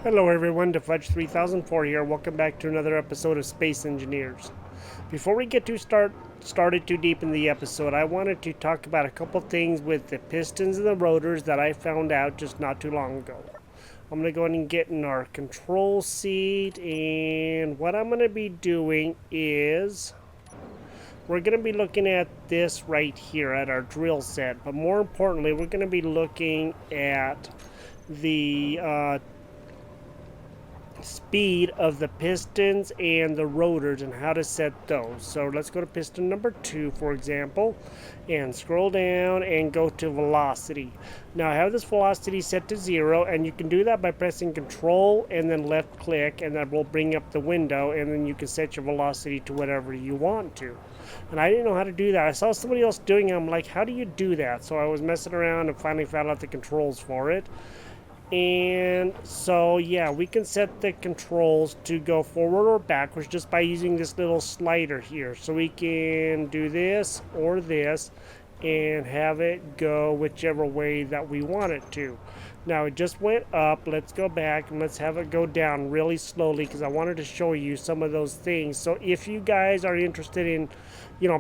Hello everyone, Fudge 3004 here. Welcome back to another episode of Space Engineers. Before we get started too deep in the episode, I wanted to talk about a couple things with the pistons and the rotors that I found out just not too long ago. I'm going to go ahead and get in our control seat, and what I'm going to be doing is we're going to be looking at this right here at our drill set, but more importantly, we're going to be looking at the speed of the pistons and the rotors and how to set those. So let's go to piston number 2, for example, and scroll down and go to velocity. Now I have this velocity set to 0, and you can do that by pressing control and then left click, and that will bring up the window, and then you can set your velocity to whatever you want to. And I didn't know how to do that. I saw somebody else doing it. I'm like, how do you do that? So I was messing around and finally found out the controls for it. And so yeah, we can set the controls to go forward or backwards just by using this little slider here. So we can do this or this and have it go whichever way that we want it to. Now it just went up. Let's go back and let's have it go down really slowly, because I wanted to show you some of those things. So if you guys are interested in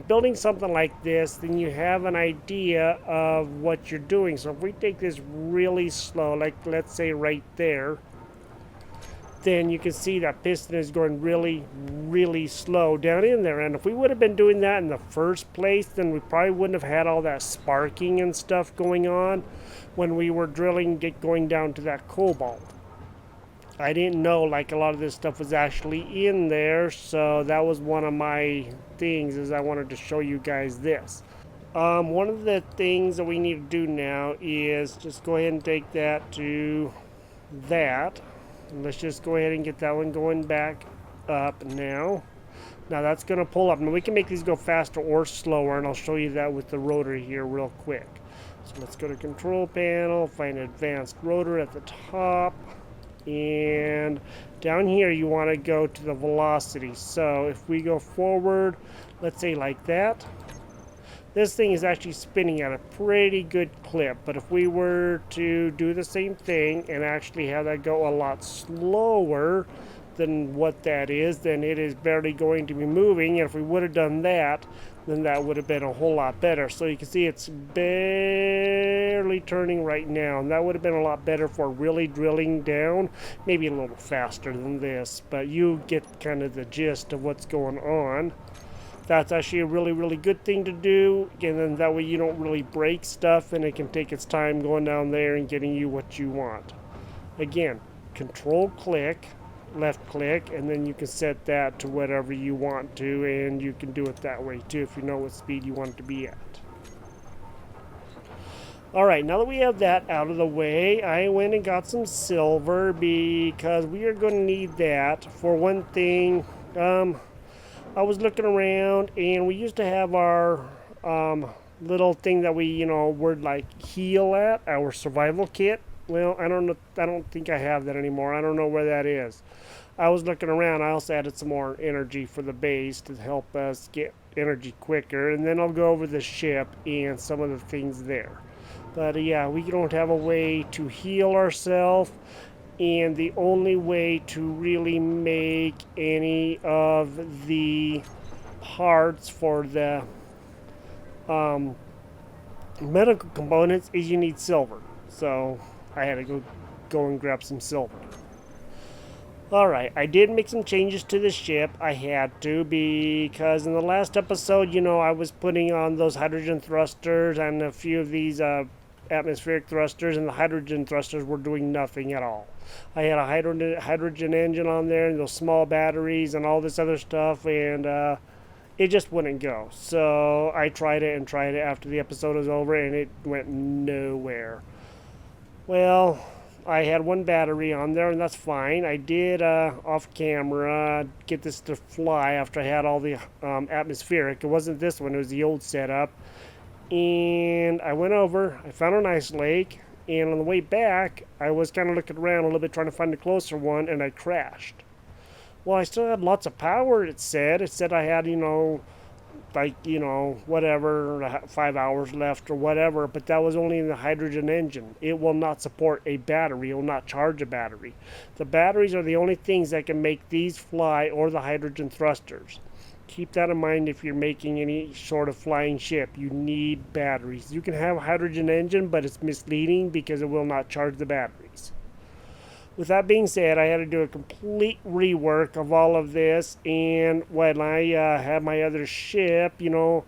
building something like this, then you have an idea of what you're doing. So if we take this really slow, like let's say right there, then you can see that piston is going really slow down in there. And if we would have been doing that in the first place, then we probably wouldn't have had all that sparking and stuff going on when we were drilling, going down to that cobalt. I didn't know like a lot of this stuff was actually in there, so that was one of my things, is I wanted to show you guys this. One of the things that we need to do now is just go ahead and take that to that. And let's just go ahead and get that one going back up now. Now that's going to pull up. Now we can make these go faster or slower, and I'll show you that with the rotor here real quick. So let's go to control panel, find advanced rotor at the top. And down here you want to go to the velocity. So if we go forward, let's say like that, this thing is actually spinning at a pretty good clip. But if we were to do the same thing and actually have that go a lot slower than what that is, then it is barely going to be moving. And if we would have done that, then that would have been a whole lot better. So you can see it's barely turning right now, and that would have been a lot better for really drilling down, maybe a little faster than this, but you get kind of the gist of what's going on. That's actually a really good thing to do, and then that way you don't really break stuff, and it can take its time going down there and getting you what you want. Again, control click, left click, and then you can set that to whatever you want to, and you can do it that way too if you know what speed you want it to be at. Alright, now that we have that out of the way, I went and got some silver, because we are going to need that. For one thing, I was looking around, and we used to have our little thing that we would like heal at, our survival kit. Well, I don't know. I don't think I have that anymore. I don't know where that is. I was looking around. I also added some more energy for the base to help us get energy quicker. And then I'll go over the ship and some of the things there. But yeah, we don't have a way to heal ourselves. And the only way to really make any of the parts for the medical components is you need silver. So I had to go and grab some silver. Alright, I did make some changes to the ship. I had to, because in the last episode, I was putting on those hydrogen thrusters and a few of these atmospheric thrusters, and the hydrogen thrusters were doing nothing at all. I had a hydrogen engine on there, and those small batteries and all this other stuff, and it just wouldn't go. So I tried it after the episode was over, and it went nowhere. Well, I had one battery on there, and that's fine. I did, off camera, get this to fly after I had all the atmospheric. It wasn't this one, it was the old setup. And I went over, I found a nice lake, and on the way back, I was kind of looking around a little bit trying to find a closer one, and I crashed. Well, I still had lots of power, it said. It said I had, like, you know, whatever, 5 hours left or whatever, but that was only in the hydrogen engine. It will not support a battery. It will not charge a battery. The batteries are the only things that can make these fly, or the hydrogen thrusters. Keep that in mind if you're making any sort of flying ship. You need batteries. You can have a hydrogen engine, but it's misleading because it will not charge the batteries. With that being said, I had to do a complete rework of all of this, and when I had my other ship, you know,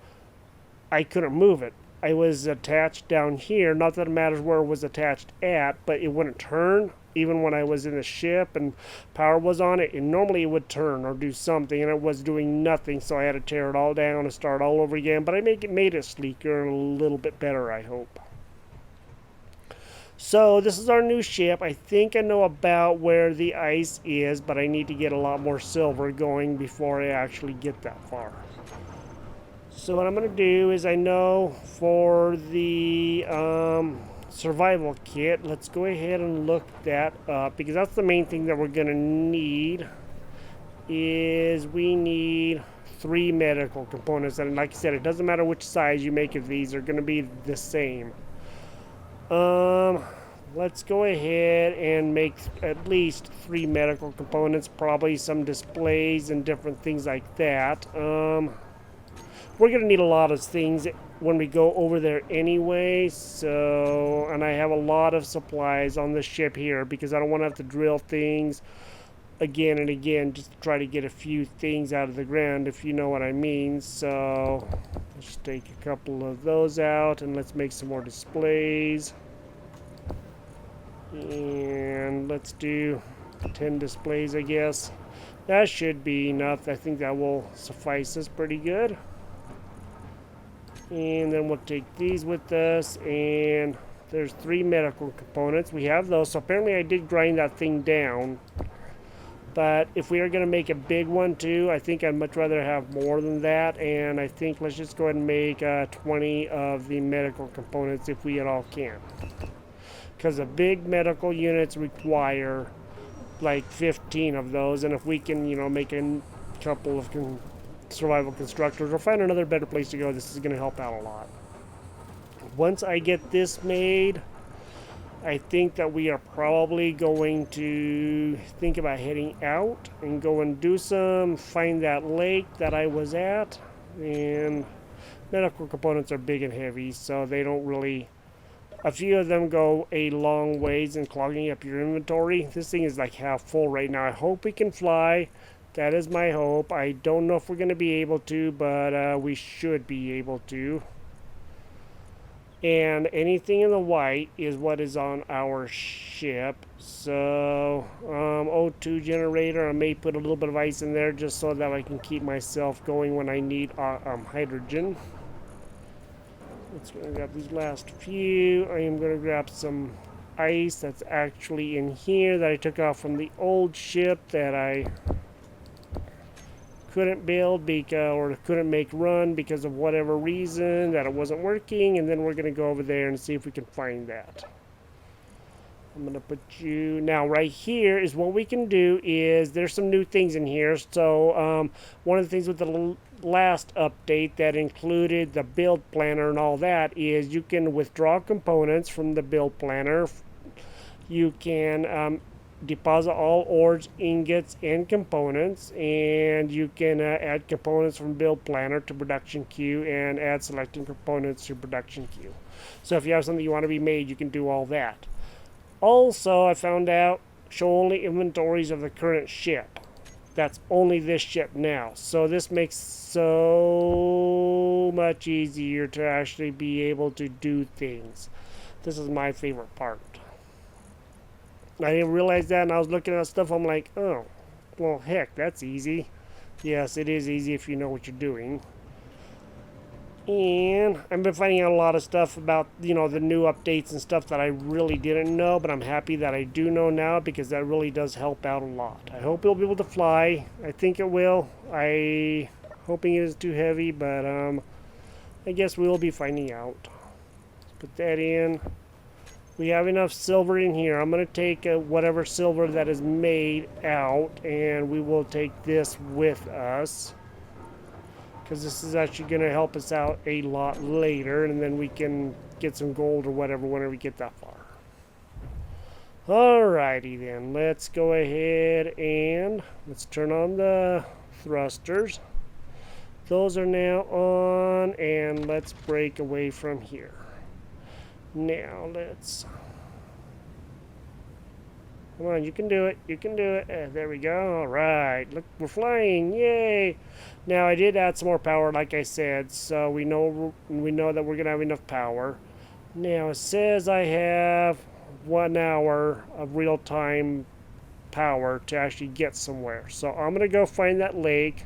I couldn't move it. I was attached down here. Not that it matters where it was attached at, but it wouldn't turn even when I was in the ship and power was on it. And normally it would turn or do something, and it was doing nothing, so I had to tear it all down and start all over again. But I made it sleeker and a little bit better, I hope. So this is our new ship. I think I know about where the ice is, but I need to get a lot more silver going before I actually get that far. So what I'm going to do is, I know for the survival kit, let's go ahead and look that up, because that's the main thing that we're going to need. Is we need 3 medical components, and like I said, it doesn't matter which size you make of these, they're going to be the same. Let's go ahead and make at least 3 medical components, probably some displays and different things like that. We're going to need a lot of things when we go over there anyway, so, and I have a lot of supplies on the ship here because I don't want to have to drill things again and again just to try to get a few things out of the ground, if you know what I mean. So let's take a couple of those out and let's make some more displays. And let's do 10 displays, I guess. That should be enough. I think that will suffice us pretty good. And then we'll take these with us, and there's 3 medical components. We have those, so apparently I did grind that thing down. But if we are going to make a big one too, I think I'd much rather have more than that. And I think let's just go ahead and make 20 of the medical components if we at all can. Because the big medical units require like 15 of those. And if we can, you know, make a couple of survival constructors or find another better place to go, this is going to help out a lot. Once I get this made, I think that we are probably going to think about heading out and go and do find that lake that I was at. And medical components are big and heavy, so they don't really, a few of them go a long ways in clogging up your inventory. This thing is like half full right now. I hope we can fly. That is my hope. I don't know if we're going to be able to, but we should be able to. And anything in the white is what is on our ship. So, O2 generator, I may put a little bit of ice in there just so that I can keep myself going when I need hydrogen. Let's go and grab these last few. I am going to grab some ice that's actually in here that I took off from the old ship that I couldn't build or couldn't make run because of whatever reason that it wasn't working. And then we're going to go over there and see if we can find that. I'm going to put you now right here. Is what we can do is there's some new things in here. So one of the things with the last update that included the build planner and all that is you can withdraw components from the build planner. You can deposit all ores, ingots, and components, and you can add components from build planner to production queue and add selecting components to production queue. So if you have something you want to be made, you can do all that. Also, I found out show only inventories of the current ship. That's only this ship now. So this makes so much easier to actually be able to do things. This is my favorite part. I didn't realize that, and I was looking at stuff. I'm like, oh, well, heck, that's easy. Yes, it is easy if you know what you're doing. And I've been finding out a lot of stuff about, you know, the new updates and stuff that I really didn't know, but I'm happy that I do know now because that really does help out a lot. I hope it'll be able to fly. I think it will. I'm hoping it is too heavy, but I guess we'll be finding out. Let's put that in. We have enough silver in here. I'm going to take whatever silver that is made out, and we will take this with us. because this is actually going to help us out a lot later, and then we can get some gold or whatever whenever we get that far. Alrighty then, let's go ahead and let's turn on the thrusters. Those are now on, and let's break away from here. Now let's, come on, you can do it, you can do it. There we go. All right, look, we're flying, yay. Now I did add some more power, like I said, so we know that we're gonna have enough power. Now it says I have 1 hour of real-time power to actually get somewhere. So I'm gonna go find that lake,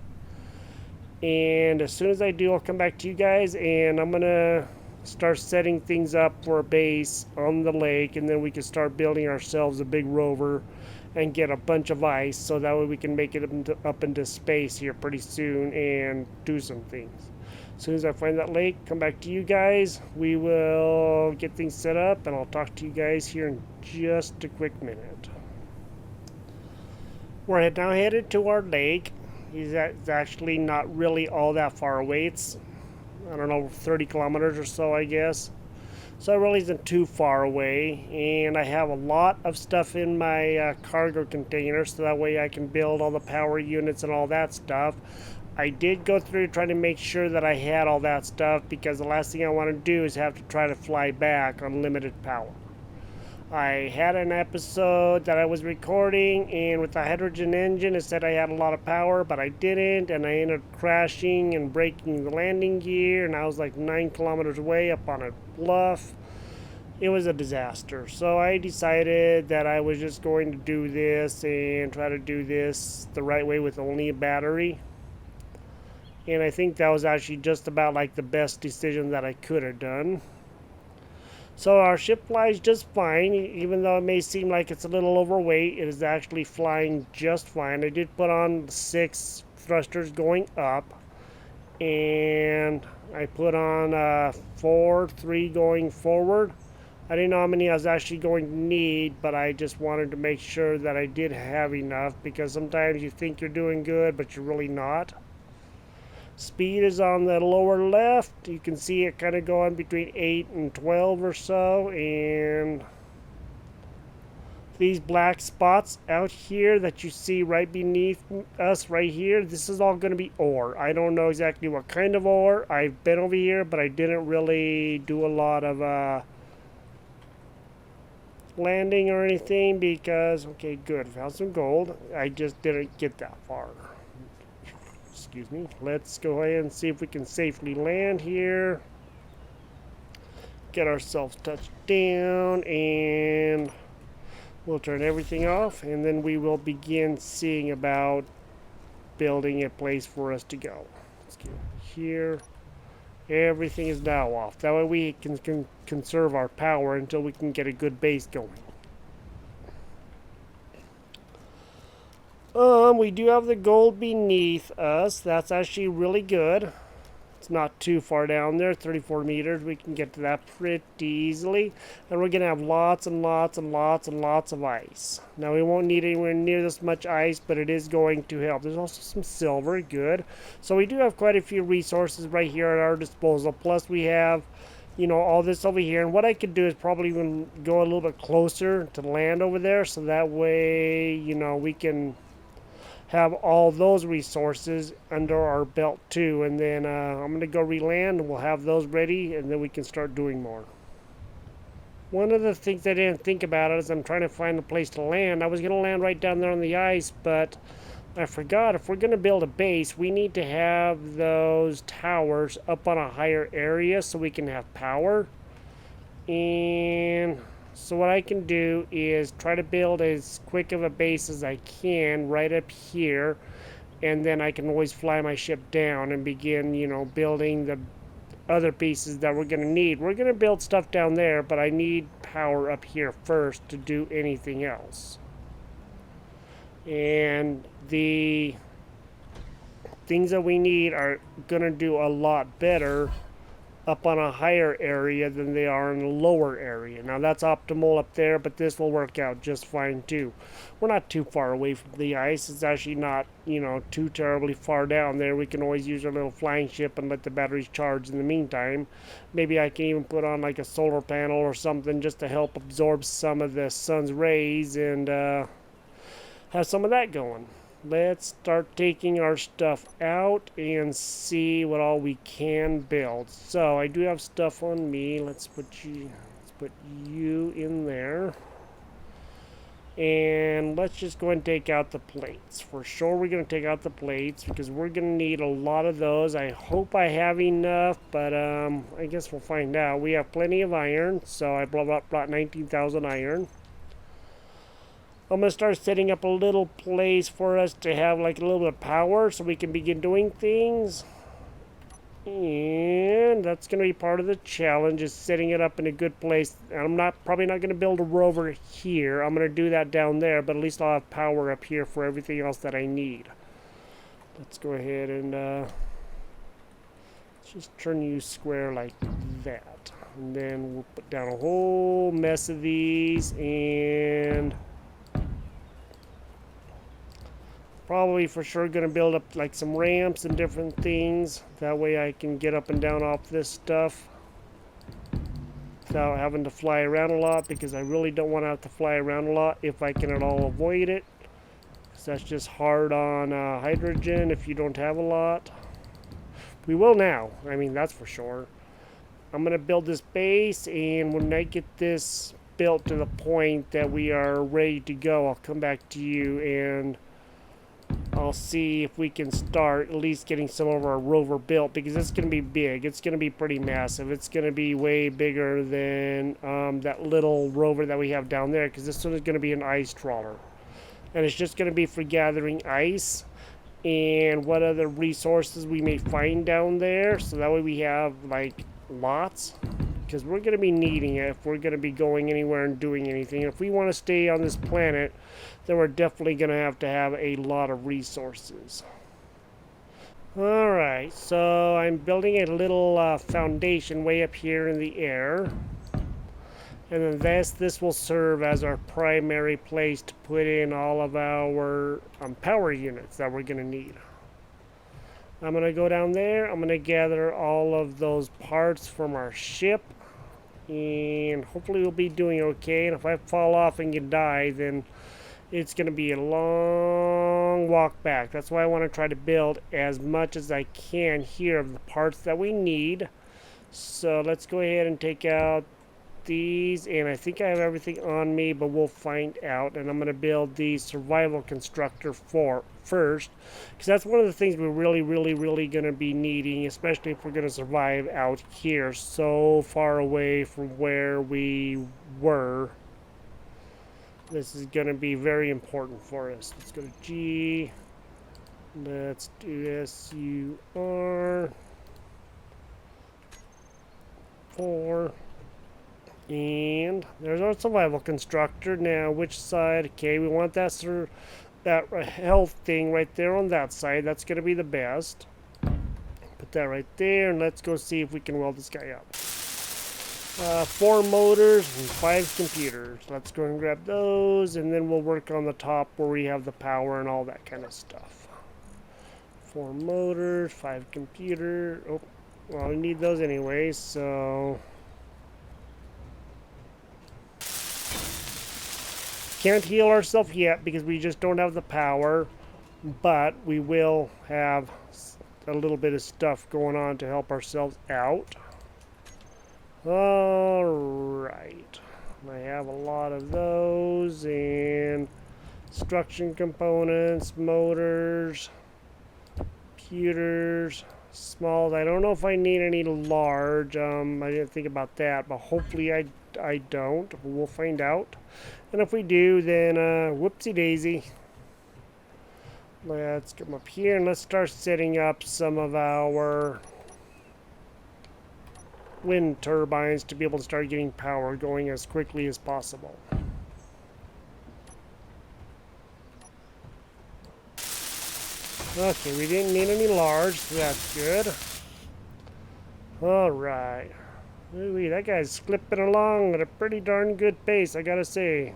and as soon as I do, I'll come back to you guys, and I'm gonna start setting things up for a base on the lake, and then we can start building ourselves a big rover and get a bunch of ice, so that way we can make it up into space here pretty soon and do some things. As soon as I find that lake, come back to you guys. We will get things set up, and I'll talk to you guys here in just a quick minute. We're now headed to our lake. It's actually not really all that far away. It's, I don't know, 30 kilometers or so, I guess. So it really isn't too far away. And I have a lot of stuff in my cargo container, so that way I can build all the power units and all that stuff. I did go through trying to make sure that I had all that stuff, because the last thing I want to do is have to try to fly back on limited power. I had an episode that I was recording, and with the hydrogen engine it said I had a lot of power, but I didn't, and I ended up crashing and breaking the landing gear, and I was like 9 kilometers away up on a bluff. It was a disaster. So I decided that I was just going to do this and try to do this the right way with only a battery. And I think that was actually just about like the best decision that I could have done. So our ship flies just fine, even though it may seem like it's a little overweight. It is actually flying just fine. I did put on 6 thrusters going up, and I put on 3 going forward. I didn't know how many I was actually going to need, but I just wanted to make sure that I did have enough, because sometimes you think you're doing good, but you're really not. Speed is on the lower left. You can see it kind of going between 8 and 12 or so. And these black spots out here that you see right beneath us right here, this is all going to be ore. I don't know exactly what kind of ore. I've been over here, but I didn't really do a lot of landing or anything because, okay, good. Found some gold. I just didn't get that far. Excuse me. Let's go ahead and see if we can safely land here. Get ourselves touched down, and we'll turn everything off, and then we will begin seeing about building a place for us to go. Let's get here. Everything is now off. That way we can conserve our power until we can get a good base going. We do have the gold beneath us. That's actually really good. It's not too far down there, 34 meters. We can get to that pretty easily. And we're going to have lots and lots and lots and lots of ice. Now, we won't need anywhere near this much ice, but it is going to help. There's also some silver, good. So we do have quite a few resources right here at our disposal. Plus, we have, you know, all this over here. And what I could do is probably even go a little bit closer to land over there. So that way, you know, we can have all those resources under our belt too. And then I'm going to go re-land, and we'll have those ready, and then we can start doing more. One of the things I didn't think about is I'm trying to find a place to land. I was going to land right down there on the ice, but I forgot if we're going to build a base, we need to have those towers up on a higher area so we can have power. And so what I can do is try to build as quick of a base as I can right up here, and then I can always fly my ship down and begin, you know, building the other pieces that we're going to need. We're going to build stuff down there, but I need power up here first to do anything else. And the things that we need are going to do a lot better up on a higher area than they are in a lower area. Now that's optimal up there, but this will work out just fine too. We're not too far away from the ice. It's actually not, too terribly far down there. We can always use our little flying ship and let the batteries charge in the meantime. Maybe I can even put on like a solar panel or something just to help absorb some of the sun's rays and have some of that going. Let's start taking our stuff out and see what all we can build. So I do have stuff on me. Let's put you in there. And let's just go and take out the plates. For sure we're going to take out the plates because we're going to need a lot of those. I hope I have enough, but I guess we'll find out. We have plenty of iron, so I brought 19,000 iron. I'm going to start setting up a little place for us to have like a little bit of power so we can begin doing things. And that's going to be part of the challenge, is setting it up in a good place. And I'm probably not going to build a rover here. I'm going to do that down there, but at least I'll have power up here for everything else that I need. Let's go ahead and just turn you square like that. And then we'll put down a whole mess of these, and probably for sure going to build up like some ramps and different things. That way I can get up and down off this stuff without having to fly around a lot, because I really don't want to have to fly around a lot if I can at all avoid it. Because that's just hard on hydrogen if you don't have a lot. We will now. I mean, that's for sure. I'm going to build this base, and when I get this built to the point that we are ready to go, I'll come back to you and I'll see if we can start at least getting some of our rover built, because it's going to be big. It's going to be pretty massive. It's going to be way bigger than that little rover that we have down there, because this one is going to be an ice trawler. And it's just going to be for gathering ice and what other resources we may find down there. So that way we have like lots, because we're going to be needing it if we're going to be going anywhere and doing anything. If we want to stay on this planet, then we're definitely going to have a lot of resources. Alright, so I'm building a little foundation way up here in the air. And then this will serve as our primary place to put in all of our power units that we're going to need. I'm going to go down there. I'm going to gather all of those parts from our ship. And hopefully we'll be doing okay. And if I fall off and you die, then it's going to be a long walk back. That's why I want to try to build as much as I can here of the parts that we need. So let's go ahead and take out these, and I think I have everything on me, but we'll find out. And I'm going to build the survival constructor first, because that's one of the things we're really going to be needing, especially if we're going to survive out here so far away from where we were. This is going to be very important for us. Let's go to G. Let's do SUR 4. And there's our survival constructor. Now, which side? Okay, we want that health thing right there on that side. That's going to be the best. Put that right there, and let's go see if we can weld this guy up. 4 motors and 5 computers. Let's go and grab those, and then we'll work on the top where we have the power and all that kind of stuff. 4 motors, 5 computer. Oh, well, we need those anyway, so can't heal ourselves yet because we just don't have the power, but we will have a little bit of stuff going on to help ourselves out. Alright, I have a lot of those, and construction components, motors, computers, small. I don't know if I need any large. I didn't think about that, but hopefully I don't. We'll find out. And if we do, then whoopsie daisy. Let's come up here and let's start setting up some of our wind turbines to be able to start getting power going as quickly as possible. Okay, we didn't need any large, so that's good. Alright. Ooh, that guy's slipping along at a pretty darn good pace, I gotta say.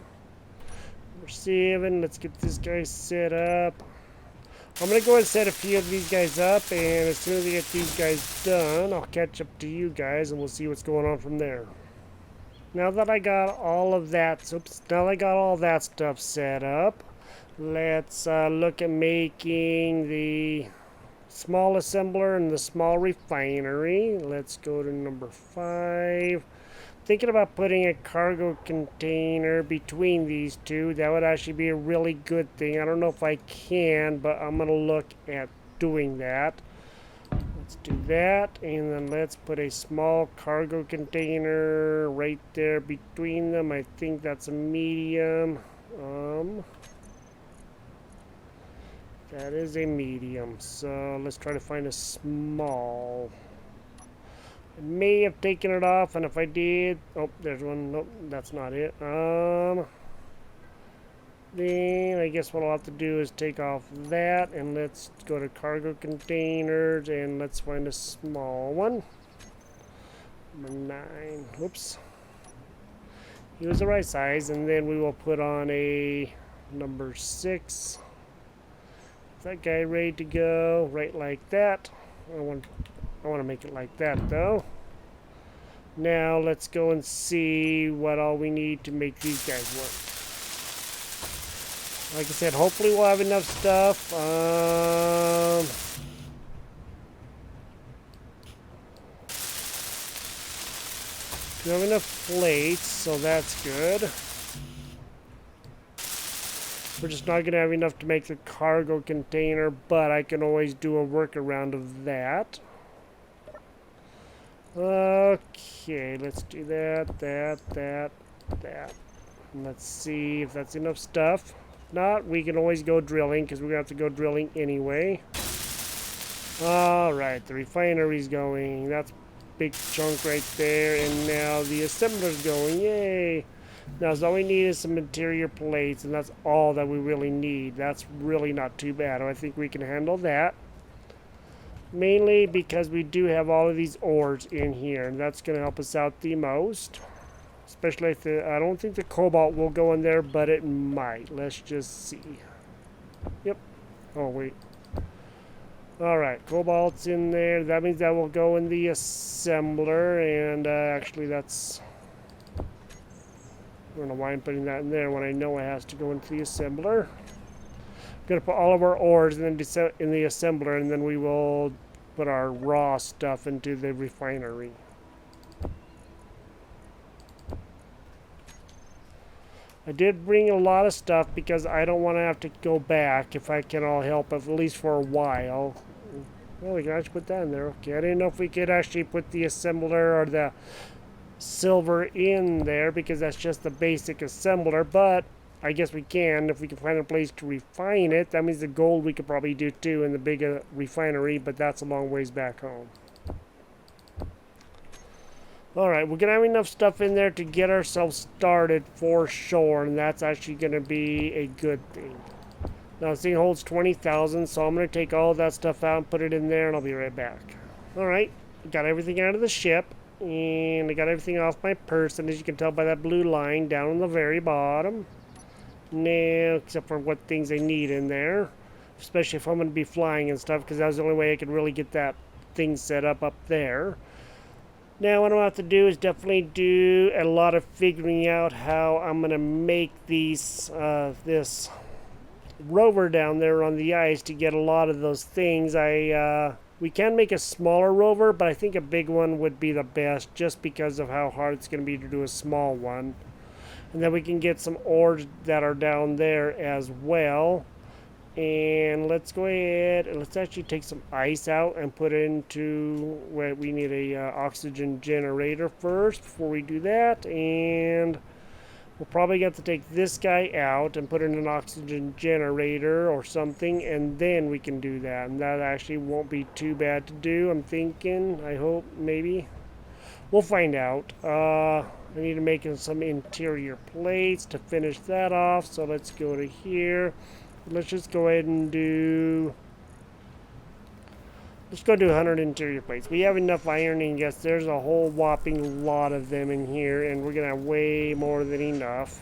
Number 7, let's get this guy set up. I'm gonna go and set a few of these guys up, and as soon as I get these guys done, I'll catch up to you guys and we'll see what's going on from there. Now that I got all of that, now that I got all that stuff set up, let's look at making the small assembler and the small refinery. Let's go to number 5. Thinking about putting a cargo container between these two. That would actually be a really good thing. I don't know if I can, but I'm going to look at doing that. Let's do that, and then let's put a small cargo container right there between them. I think that's a medium. That is a medium, so let's try to find a small. I may have taken it off, and if I did, oh, there's one. Nope, that's not it. Then I guess what I'll have to do is take off that, and let's go to cargo containers, and let's find a small one. Number 9. Whoops. He was the right size, and then we will put on a number 6. Is that guy ready to go? Right like that. I want to make it like that, though. Now let's go and see what all we need to make these guys work. Like I said, hopefully we'll have enough stuff. We have enough plates, so that's good. We're just not going to have enough to make the cargo container, but I can always do a workaround of that. Okay, let's do that. And let's see if that's enough stuff. If not, we can always go drilling, because we're going to have to go drilling anyway. Alright, the refinery's going. That's a big chunk right there. And now the assembler's going. Yay! Now, so all we need is some interior plates, and that's all that we really need. That's really not too bad. I think we can handle that. Mainly because we do have all of these ores in here, and that's going to help us out the most. Especially if I don't think the cobalt will go in there, but it might. Let's just see. Yep. Oh, wait. Alright, cobalt's in there. That means that will go in the assembler, and actually that's... I don't know why I'm putting that in there when I know it has to go into the assembler. I'm going to put all of our ores in the assembler, and then we will put our raw stuff into the refinery. I did bring a lot of stuff because I don't want to have to go back if I can all help, at least for a while. Well, we can actually put that in there. Okay, I didn't know if we could actually put the assembler or the silver in there because that's just the basic assembler, but I guess we can if we can find a place to refine it. That means the gold we could probably do too in the big refinery, but that's a long ways back home. Alright, we're going to have enough stuff in there to get ourselves started for sure, and that's actually going to be a good thing. Now, this thing holds 20,000, so I'm going to take all that stuff out and put it in there, and I'll be right back. Alright, got everything out of the ship, and I got everything off my person, as you can tell by that blue line down on the very bottom. Now, except for what things I need in there, especially if I'm going to be flying and stuff, because that was the only way I could really get that thing set up there. Now what I'm going to have to do is definitely do a lot of figuring out how I'm going to make these this rover down there on the ice to get a lot of those things. We can make a smaller rover, but I think a big one would be the best just because of how hard it's going to be to do a small one. And then we can get some ores that are down there as well. And let's go ahead and let's actually take some ice out and put it into where we need a oxygen generator first before we do that. And we'll probably have to take this guy out and put in an oxygen generator or something, and then we can do that. And that actually won't be too bad to do, I'm thinking. I hope, maybe. We'll find out. I need to make some interior plates to finish that off. So let's go to here. Let's just go ahead and do Let's go do 100 interior plates. We have enough iron ingots. There's a whole whopping lot of them in here, and we're gonna have way more than enough.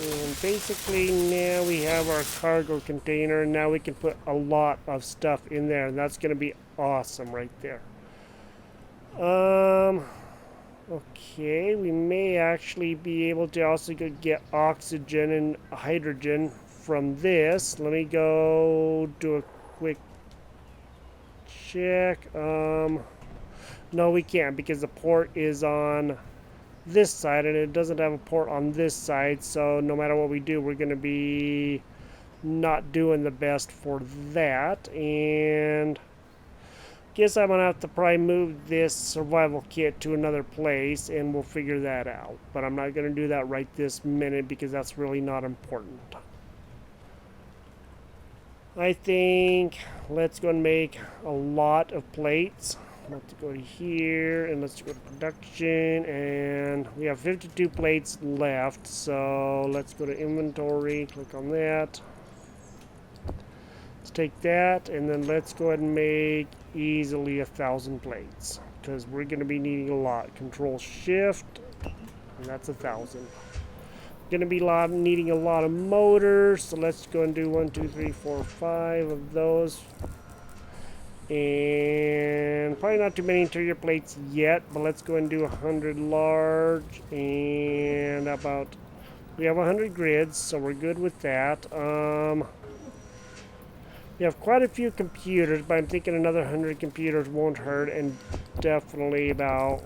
And basically now we have our cargo container, and now we can put a lot of stuff in there, and that's gonna be awesome right there. Okay, we may actually be able to also go get oxygen and hydrogen from this. Let me go do a quick check. No, we can't because the port is on this side and it doesn't have a port on this side. So no matter what we do, we're going to be not doing the best for that. And guess I'm gonna have to probably move this survival kit to another place and we'll figure that out. But I'm not gonna do that right this minute because that's really not important. I think let's go and make a lot of plates. Let's go to here and let's go to production, and we have 52 plates left. So let's go to inventory, click on that. Let's take that and then let's go ahead and make easily 1,000 plates because we're going to be needing a lot. Control Shift, and that's 1,000. Going to be needing a lot of motors, so let's go and do 1, 2, 3, 4, 5 of those. And probably not too many interior plates yet, but let's go and do 100 large and about. We have 100 grids, so we're good with that. We have quite a few computers, but I'm thinking another 100 computers won't hurt, and definitely about,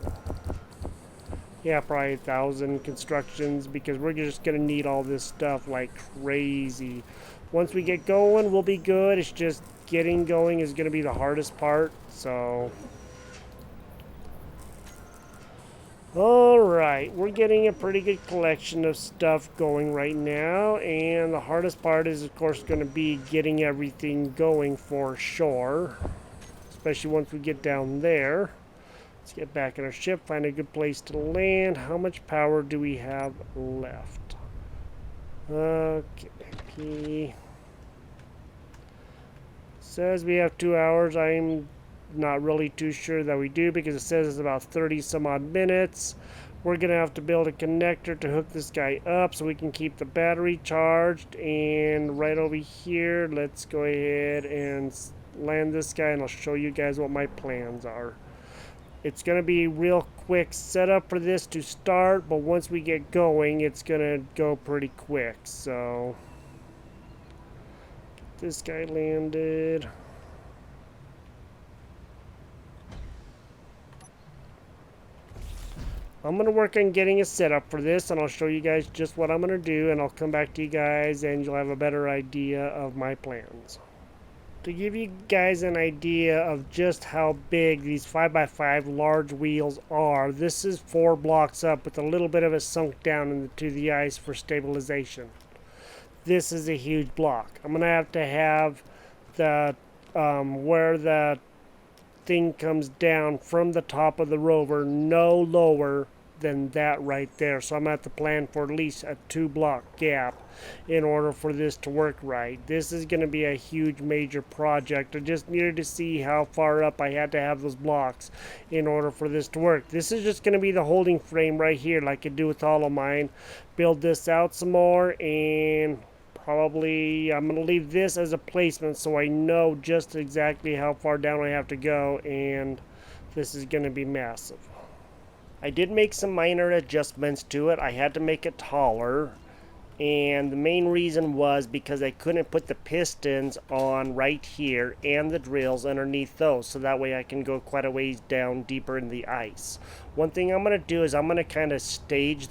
yeah, probably 1,000 constructions, because we're just going to need all this stuff like crazy. Once we get going, we'll be good. It's just getting going is going to be the hardest part, so. Alright, we're getting a pretty good collection of stuff going right now, and the hardest part is of course going to be getting everything going for sure, especially once we get down there. Let's get back in our ship, find a good place to land. How much power do we have left? Okay, says we have 2 hours. I'm not really too sure that we do because it says it's about 30 some odd minutes. We're gonna have to build a connector to hook this guy up so we can keep the battery charged. And right over here, let's go ahead and land this guy and I'll show you guys what my plans are. It's gonna be real quick setup for this to start, but once we get going it's gonna go pretty quick. So get this guy landed. I'm going to work on getting a setup for this, and I'll show you guys just what I'm going to do, and I'll come back to you guys, and you'll have a better idea of my plans. To give you guys an idea of just how big these 5x5 large wheels are, this is 4 blocks up with a little bit of it sunk down into the ice for stabilization. This is a huge block. I'm going to have the where the thing comes down from the top of the rover no lower than that right there. So I'm going to have to plan for at least a 2-block gap in order for this to work right. This is going to be a huge major project. I just needed to see how far up I had to have those blocks in order for this to work. This is just going to be the holding frame right here like I do with all of mine. Build this out some more, and probably I'm going to leave this as a placement so I know just exactly how far down I have to go, and this is going to be massive. I did make some minor adjustments to it. I had to make it taller, and the main reason was because I couldn't put the pistons on right here and the drills underneath those, so that way I can go quite a ways down deeper in the ice. One thing I'm going to do is I'm going to kind of stage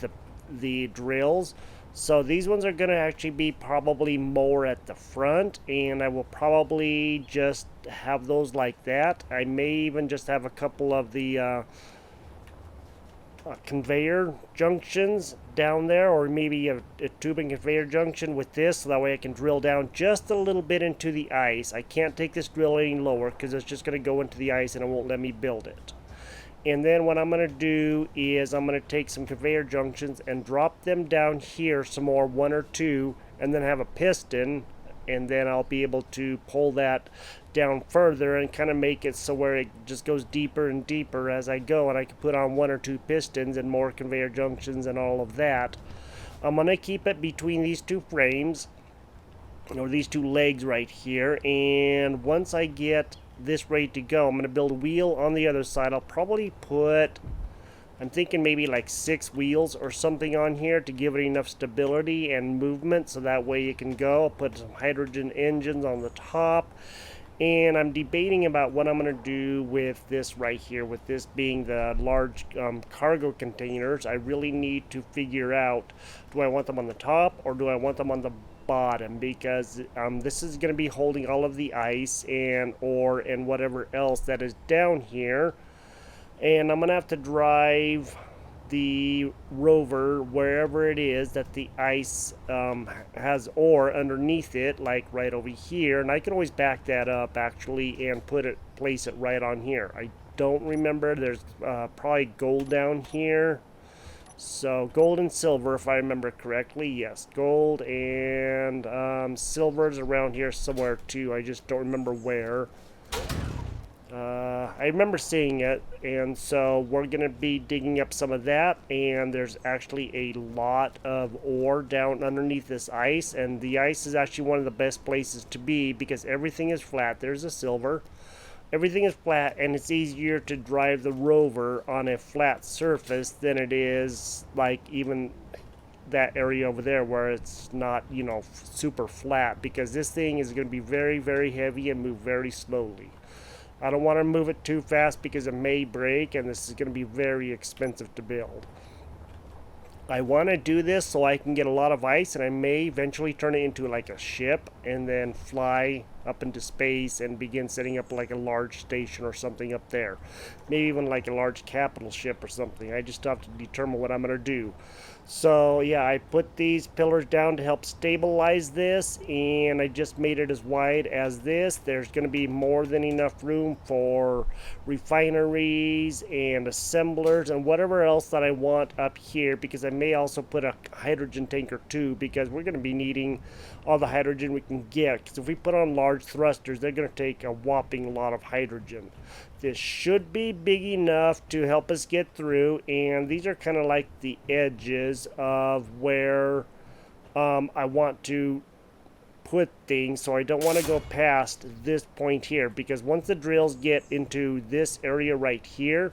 the drills. So these ones are going to actually be probably more at the front, and I will probably just have those like that. I may even just have a couple of the conveyor junctions down there, or maybe a tubing conveyor junction with this, so that way I can drill down just a little bit into the ice. I can't take this drill any lower because it's just going to go into the ice and it won't let me build it. And then what I'm going to do is I'm going to take some conveyor junctions and drop them down here some more, 1 or 2, and then have a piston and then I'll be able to pull that down further and kind of make it so where it just goes deeper and deeper as I go, and I can put on 1 or 2 pistons and more conveyor junctions and all of that. I'm going to keep it between these 2 frames, or these 2 legs right here, and once I get this ready to go, I'm going to build a wheel on the other side. I'll probably put, I'm thinking maybe like 6 wheels or something on here to give it enough stability and movement so that way it can go. I'll put some hydrogen engines on the top, and I'm debating about what I'm going to do with this right here, with this being the large cargo containers. I really need to figure out, do I want them on the top or do I want them on the bottom, because this is going to be holding all of the ice and ore and whatever else that is down here, and I'm going to have to drive the rover wherever it is that the ice has ore underneath it, like right over here, and I can always back that up actually and place it right on here. I don't remember, there's probably gold down here, so gold and silver if I remember correctly. Yes, gold and silver's around here somewhere too, I just don't remember where. I remember seeing it, and so we're going to be digging up some of that, and there's actually a lot of ore down underneath this ice, and the ice is actually one of the best places to be because everything is flat. There's a silver. Everything is flat, and it's easier to drive the rover on a flat surface than it is like even that area over there where it's not, you know, super flat, because this thing is going to be very, very heavy and move very slowly. I don't want to move it too fast because it may break, and this is going to be very expensive to build. I want to do this so I can get a lot of ice, and I may eventually turn it into like a ship and then fly up into space and begin setting up like a large station or something up there. Maybe even like a large capital ship or something. I just have to determine what I'm going to do. So yeah, I put these pillars down to help stabilize this, and I just made it as wide as this. There's going to be more than enough room for refineries and assemblers and whatever else that I want up here, because I may also put a hydrogen tanker too, because we're going to be needing all the hydrogen we can get, because if we put on large thrusters, they're going to take a whopping lot of hydrogen. This should be big enough to help us get through, and these are kind of like the edges of where I want to put things, so I don't want to go past this point here, because once the drills get into this area right here,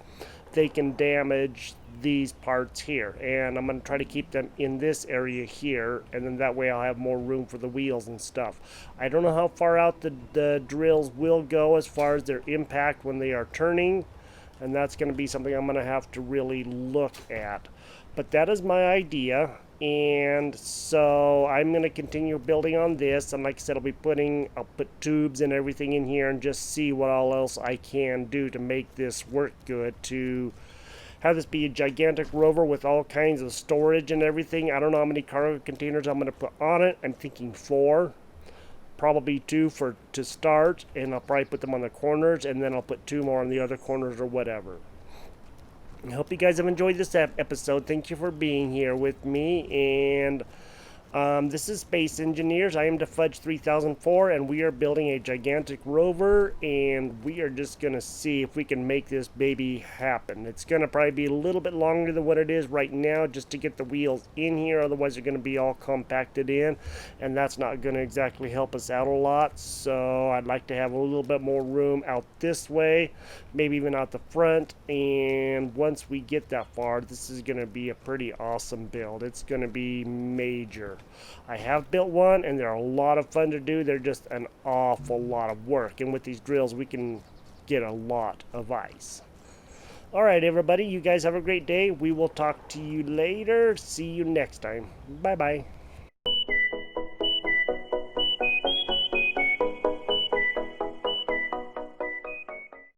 they can damage these parts here, and I'm going to try to keep them in this area here, and then that way I'll have more room for the wheels and stuff. I don't know how far out the drills will go as far as their impact when they are turning, and that's going to be something I'm going to have to really look at. But that is my idea, and so I'm going to continue building on this, and like I said, I'll put tubes and everything in here and just see what all else I can do to make this work good, to have this be a gigantic rover with all kinds of storage and everything. I don't know how many cargo containers I'm going to put on it. I'm thinking 4, probably 2 to start, and I'll probably put them on the corners, and then I'll put 2 more on the other corners or whatever. I hope you guys have enjoyed this episode. Thank you for being here with me, and this is Space Engineers. I am Fudge 3004, and we are building a gigantic rover, and we are just going to see if we can make this baby happen. It's going to probably be a little bit longer than what it is right now just to get the wheels in here, otherwise they're going to be all compacted in, and that's not going to exactly help us out a lot. So I'd like to have a little bit more room out this way, maybe even out the front, and once we get that far, this is going to be a pretty awesome build. It's going to be major. I have built one, and they're a lot of fun to do. They're just an awful lot of work, and with these drills we can get a lot of ice. Alright everybody, you guys have a great day. We will talk to you later. See you next time. Bye bye.